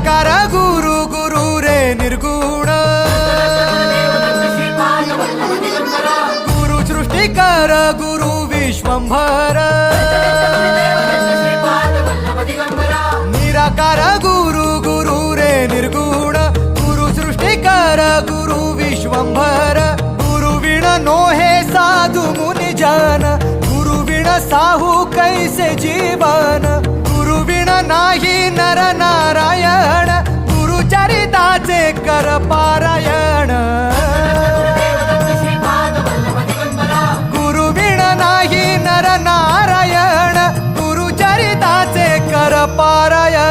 निराकार गुरु गुरु रे निर्गुण गुरु सृष्टिकर गुरु विश्वंभर निराकार गुरु गुरु रे निर्गुण गुरु सृष्टिकर गुरु विश्वंभर गुरु विण नोहे साधु मुनि जन गुरु विण साहू कैसे जीवन गुरु विण नाही नर नारायण गुरु चरिताचे कर पारायण गुरु विण नाही नर नारायण गुरु चरिताचे कर पारायण